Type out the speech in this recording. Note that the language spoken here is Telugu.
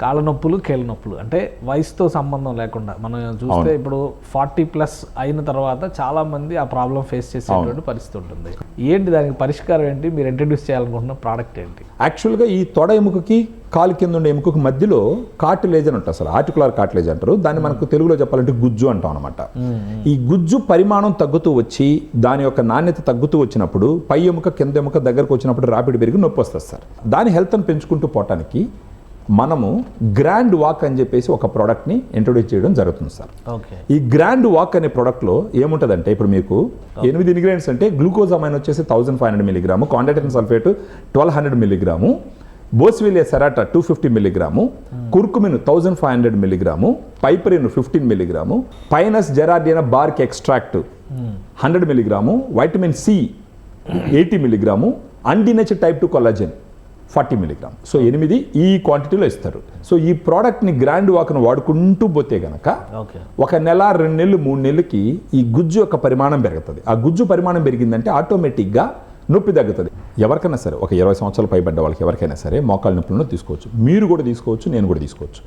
కాళ్ళ నొప్పులు, కీళ్ళ నొప్పులు అంటే వయసుతో సంబంధం లేకుండా మనం చూస్తే ఇప్పుడు 40+ అయిన తర్వాత చాలా మంది ఆ ప్రాబ్లం ఫేస్ చేసేటువంటి పరిస్థితి ఉంటుంది. ఏంటి దానికి పరిష్కారం ఏంటి? మీరు ఇంట్రడ్యూస్ చేయాలనుకుంటున్న ప్రోడక్ట్ ఏంటి? యాక్చువల్గా ఈ తొడ ఎముకకి కాలు కింద ఉండే ఎముకకి మధ్యలో కార్టిలేజ్ అని ఉంటుంది సార్, ఆర్టికులర్ కార్టిలేజ్ అంటారు దాన్ని. మనకు తెలుగులో చెప్పాలంటే గుజ్జు అంటాం అనమాట. ఈ గుజ్జు పరిమాణం తగ్గుతూ వచ్చి దాని యొక్క నాణ్యత తగ్గుతూ వచ్చినప్పుడు పై ఎముక కింద ఎముక దగ్గరకు వచ్చినప్పుడు ర్యాపిడ్ పెరిగి నొప్పి వస్తుంది సార్. దాని హెల్త్ని పెంచుకుంటూ పోవటానికి మనము గ్రాండ్ వాక్ అని చెప్పేసి ఒక ప్రోడక్ట్ని ఇంట్రొడ్యూస్ చేయడం జరుగుతుంది సార్. ఈ గ్రాండ్ వాక్ అనే ప్రోడక్ట్లో ఏముంటుందంటే ఇప్పుడు మీకు 8 ఇంగ్రీడియంట్స్ అంటే గ్లూకోజామైన్ వచ్చేసి 1500 milligram, chondroitin sulphate 1200 milligram, boswellia serrata 250 milligram, curcumin 1500 milligram, piperine 15 milligram, pinus gerardiana bark extract 100 milligram, vitamin C 80 milligram, undenatured type 2 collagen 40 milligram. So 8 ఈ క్వాంటిటీలో ఇస్తారు. సో ఈ ప్రోడక్ట్ని గ్రాండ్ వాక్ను వాడుకుంటూ పోతే గనక 1 నెల 2 నెలలు 3 నెలలకి ఈ గుజ్జు యొక్క పరిమాణం పెరుగుతుంది. ఆ గుజ్జు పరిమాణం పెరిగిందంటే ఆటోమేటిక్గా నొప్పి తగ్గుతుంది. ఎవరికైనా సరే ఒక 20 సంవత్సరాలు పైబడ్డ వాళ్ళకి ఎవరికైనా సరే మోకాళ్ళ నొప్పులను తీసుకోవచ్చు. మీరు కూడా తీసుకోవచ్చు, నేను కూడా తీసుకోవచ్చు.